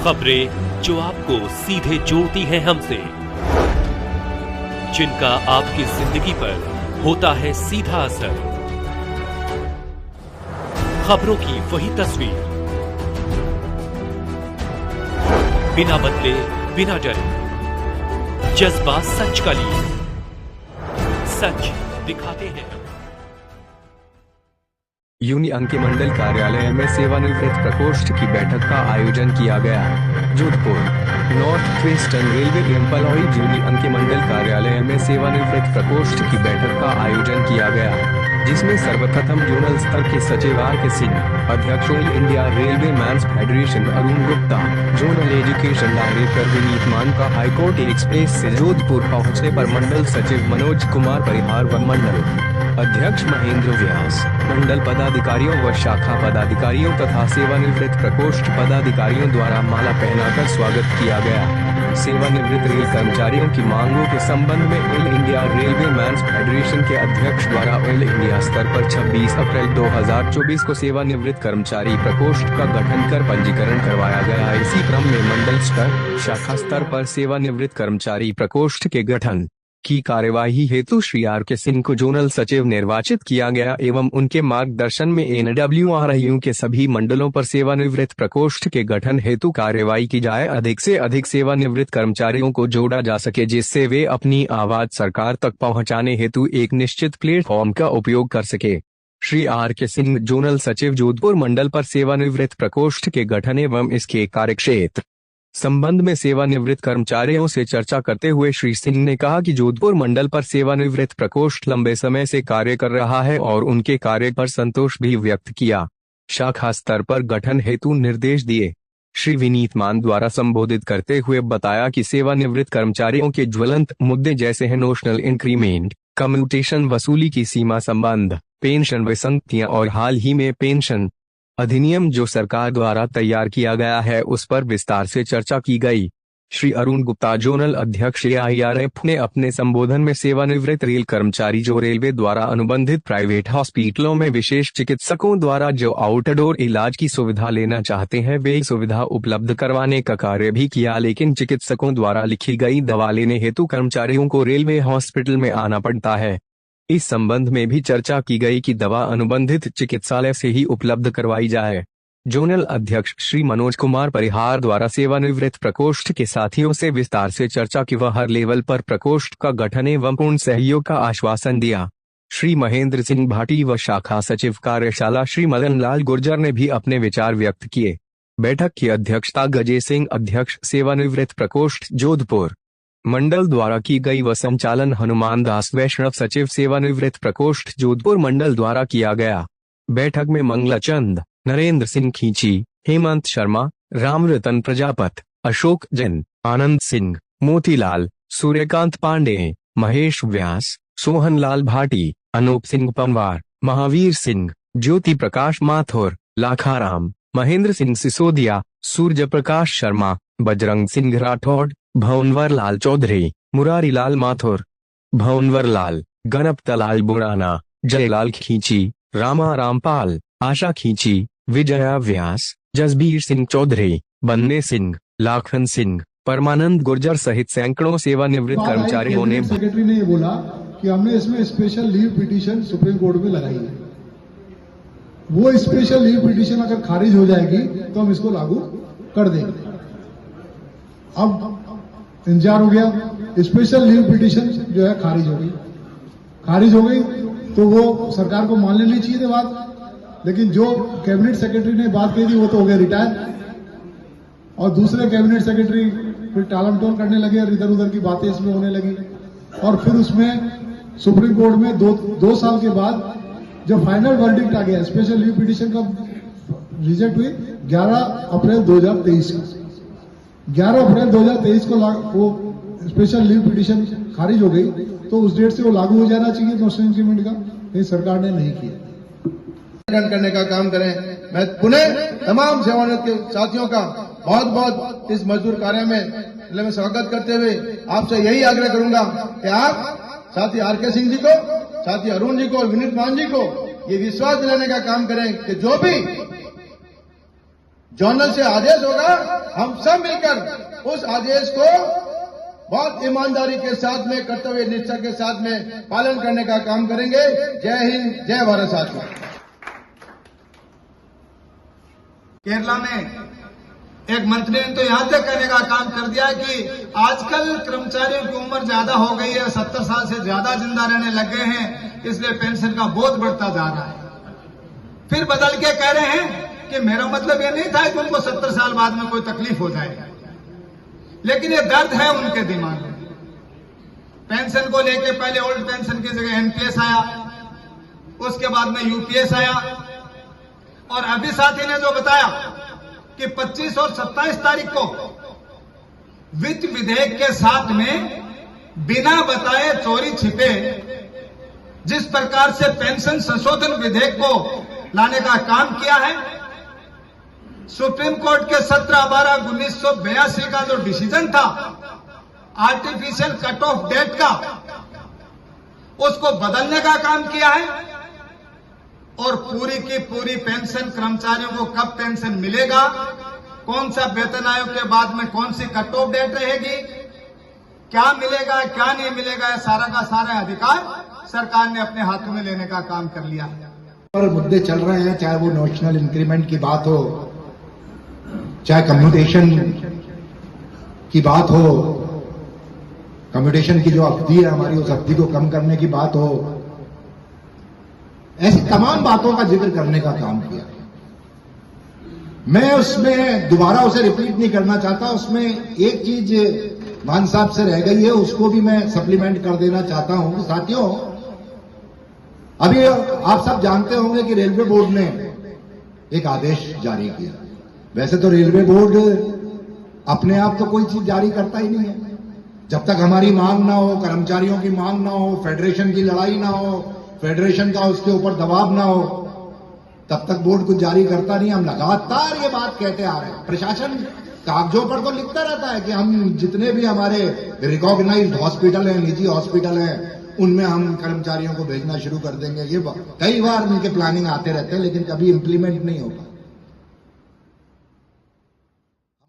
खबरें जो आपको सीधे जोड़ती हैं हमसे, जिनका आपकी जिंदगी पर होता है सीधा असर। खबरों की वही तस्वीर, बिना बदले बिना डरे, जज्बा सच का लिए, सच दिखाते हैं। यूनि अंकेमंडल कार्यालय में सेवानिवृत्त प्रकोष्ठ की बैठक का आयोजन किया गया। Jodhpur north western railway employee union अंकेमंडल कार्यालय में सेवानिवृत्त प्रकोष्ठ की बैठक का आयोजन किया गया, जिसमें सर्वप्रथम जोनल स्तर के सचिव आर.के. सिंह, अध्यक्ष all India railway men's federation Arun Gupta, zonal education director Vineet Maan का हाईकोर्ट एक्सप्रेस से जोधपुर पहुंचने पर मंडल सचिव मनोज कुमार परिहार व मंडल अध्यक्ष महेंद्र व्यास, मंडल पदाधिकारियों व शाखा पदाधिकारियों तथा सेवानिवृत्त प्रकोष्ठ पदाधिकारियों द्वारा माला पहनाकर स्वागत किया गया। सेवानिवृत्त रेल कर्मचारियों की मांगों के संबंध में all India railway men's federation के अध्यक्ष द्वारा ऑल इंडिया स्तर पर 26 अप्रैल 2024 को सेवानिवृत्त कर्मचारी प्रकोष्ठ का गठन कर पंजीकरण करवाया गया। इसी क्रम में मंडल स्तर, शाखा स्तर पर सेवानिवृत्त कर्मचारी प्रकोष्ठ के गठन की कार्यवाही हेतु श्री आर.के. सिंह को जोनल सचिव निर्वाचित किया गया एवं उनके मार्गदर्शन में NWRIU के सभी मंडलों पर सेवानिवृत्त प्रकोष्ठ के गठन हेतु कार्यवाही की जाए, अधिक से अधिक सेवानिवृत्त कर्मचारियों को जोड़ा जा सके, जिससे वे अपनी आवाज सरकार तक पहुंचाने हेतु एक निश्चित प्लेटफॉर्म का उपयोग कर सके। श्री आर.के. सिंह जोनल सचिव जोधपुर मंडल पर सेवानिवृत्त प्रकोष्ठ के गठन एवं इसके कार्यक्षेत्र संबंध में सेवानिवृत्त कर्मचारियों से चर्चा करते हुए श्री सिंह ने कहा कि जोधपुर मंडल पर सेवानिवृत्त प्रकोष्ठ लंबे समय से कार्य कर रहा है और उनके कार्य पर संतोष भी व्यक्त किया। शाखा स्तर पर गठन हेतु निर्देश दिए। श्री विनीत मान द्वारा संबोधित करते हुए बताया कि सेवानिवृत्त कर्मचारियों के ज्वलंत मुद्दे जैसे है नोशनल इंक्रीमेंट, कम्यूटेशन, वसूली की सीमा संबंध, पेंशन विसंगतियां और हाल ही में पेंशन अधिनियम जो सरकार द्वारा तैयार किया गया है, उस पर विस्तार से चर्चा की गई। श्री अरुण गुप्ता जोनल अध्यक्ष AIRF ने अपने संबोधन में सेवानिवृत्त रेल कर्मचारी जो रेलवे द्वारा अनुबंधित प्राइवेट हॉस्पिटलों में विशेष चिकित्सकों द्वारा जो आउटडोर इलाज की सुविधा लेना चाहते हैं, वे सुविधा उपलब्ध करवाने का कार्य भी किया, लेकिन चिकित्सकों द्वारा लिखी गई दवा लेने हेतु कर्मचारियों को रेलवे हॉस्पिटल में आना पड़ता है। इस संबंध में भी चर्चा की गई कि दवा अनुबंधित चिकित्सालय से ही उपलब्ध करवाई जाए। जोनल अध्यक्ष श्री मनोज कुमार परिहार द्वारा सेवानिवृत्त प्रकोष्ठ के साथियों से विस्तार से चर्चा की व हर लेवल पर प्रकोष्ठ का गठन एवं पूर्ण सहयोग का आश्वासन दिया। श्री महेंद्र सिंह भाटी व शाखा सचिव कार्यशाला श्री मदन लाल गुर्जर ने भी अपने विचार व्यक्त किए। बैठक की अध्यक्षता गजे सिंह, अध्यक्ष सेवानिवृत्त प्रकोष्ठ जोधपुर मंडल द्वारा की गई व संचालन हनुमान दास वैष्णव, सचिव सेवानिवृत्त प्रकोष्ठ जोधपुर मंडल द्वारा किया गया। बैठक में मंगलाचंद, नरेंद्र सिंह खींची, हेमंत शर्मा, रामरतन प्रजापत, अशोक जैन, आनंद सिंह, मोतीलाल, सूर्यकांत पांडे, महेश व्यास, सोहन लाल भाटी, अनूप सिंह पंवार, महावीर सिंह, ज्योति प्रकाश माथुर, लाखाराम, महेंद्र सिंह सिसोदिया, सूर्य प्रकाश शर्मा, बजरंग सिंह राठौड़, भवनवर लाल चौधरी, मुरारी लाल माथुर, भवनवर लाल, गणपत लाल बुराना, जयलाल खींची, रामा रामपाल, आशा खींची, विजया व्यास, जसबीर सिंह चौधरी, बन्ने सिंह, लाखन सिंह, परमानंद गुर्जर सहित सैकड़ों सेवानिवृत्त कर्मचारियों ने। सेक्रेटरी ने ये बोला कि हमने इसमें special leave petition supreme court में लगाई है। वो स्पेशल लीव पिटीशन अगर खारिज हो जाएगी तो हम इसको लागू कर देंगे। अब इंतजार हो गया, स्पेशल लीव पिटीशन जो है खारिज हो गई तो वो सरकार को मान लेनी चाहिए बात, लेकिन जो कैबिनेट सेक्रेटरी ने बात कही थी वो तो हो गया रिटायर, और दूसरे कैबिनेट सेक्रेटरी फिर टालम टोल करने लगे और इधर उधर की बातें इसमें होने लगी, और फिर उसमें सुप्रीम कोर्ट में दो साल के बाद जब फाइनल वर्डिक्ट आ गया, स्पेशल लीव पिटीशन का रिजेक्ट हुई 11 अप्रैल 2023 को। 11 अप्रैल 2023 को वो स्पेशल लीव पिटीशन खारिज हो गई, तो उस डेट से वो लागू हो जाना चाहिए नोशनल इंक्रीमेंट का, लेकिन सरकार ने नहीं किया। करने का काम करें। मैं पुनः तमाम सेवानिवृत्त के साथियों का बहुत बहुत इस मजदूर कार्य में स्वागत करते हुए आपसे यही आग्रह करूंगा कि आप साथी आर.के. सिंह जी को, साथी अरुण जी को, विनीत मान जी को ये विश्वास दिलाने का काम करें कि जो भी 11 अप्रैल 2023 को जो भी स्पेशल लीव पिटीशन खारिज हो गई, 11 अप्रैल 2023 को लागू हो जाना चाहिए नोशनल इंक्रीमेंट का, लेकिन सरकार ने नहीं किया। मैं पुनः तमाम सेवानिवृत्त के साथियों का बहुत बहुत इस मजदूर कार्य में साथियों का जोनल से आदेश होगा, हम सब मिलकर उस आदेश को बहुत ईमानदारी के साथ में, कर्तव्य निष्ठा के साथ में पालन करने का काम करेंगे। जय हिंद, जय भारत साथियों। केरला में एक मंत्री ने तो यहां तक कहने का काम कर दिया कि आजकल कर्मचारियों की उम्र ज्यादा हो गई है, 70 साल से ज्यादा जिंदा रहने लग गए हैं, इसलिए पेंशन का बोझ बढ़ता जा रहा है। फिर बदल के कह रहे हैं कि मेरा मतलब ये नहीं था कि उनको 70 साल बाद में कोई तकलीफ हो जाए, लेकिन ये दर्द है उनके दिमाग में। पेंशन को लेके पहले ओल्ड पेंशन की जगह एनपीएस आया, उसके बाद में यूपीएस आया, और अभी साथी ने जो बताया कि 25 और 27 तारीख को वित्त विधेयक के साथ में बिना बताए चोरी छिपे जिस प्रकार से पेंशन संशोधन विधेयक को लाने का काम किया है, सुप्रीम कोर्ट के 17/12/1982 का जो डिसीजन था आर्टिफिशियल कट ऑफ डेट का, उसको बदलने का काम किया है, और पूरी की पूरी पेंशन कर्मचारियों को कब पेंशन मिलेगा, कौन सा वेतन आयोग के बाद में कौन सी कट ऑफ डेट रहेगी, क्या मिलेगा क्या नहीं मिलेगा, यह सारा का सारा अधिकार सरकार ने अपने हाथों में लेने का काम कर लिया है। पर मुद्दे चल रहे हैं, चाहे वो नोशनल इंक्रीमेंट की बात हो, चाहे कम्यूटेशन की बात हो, कम्यूटेशन की जो अवधि है हमारी, उस अवधि को कम करने की बात हो, ऐसी तमाम बातों का जिक्र करने का काम किया। मैं उसमें दोबारा उसे रिपीट नहीं करना चाहता। उसमें एक चीज मान साहब से रह गई है, उसको भी मैं सप्लीमेंट कर देना चाहता हूं कि साथियों, अभी आप सब जानते होंगे कि रेलवे बोर्ड ने एक आदेश जारी किया। वैसे तो रेलवे बोर्ड अपने आप तो कोई चीज जारी करता ही नहीं है। जब तक हमारी मांग ना हो, कर्मचारियों की मांग ना हो, फेडरेशन की लड़ाई ना हो, फेडरेशन का उसके ऊपर दबाव ना हो, तब तक बोर्ड कुछ जारी करता नहीं। हम लगातार ये बात कहते आ रहे हैं। प्रशासन कागजों पर तो लिखता रहता है कि हम जितने भी हमारे रिकॉग्नाइज्ड हॉस्पिटल हैं, निजी हॉस्पिटल हैं, उनमें हम कर्मचारियों को भेजना शुरू कर देंगे। ये कई बार उनके प्लानिंग आते रहते हैं, लेकिन कभी इंप्लीमेंट नहीं होगा।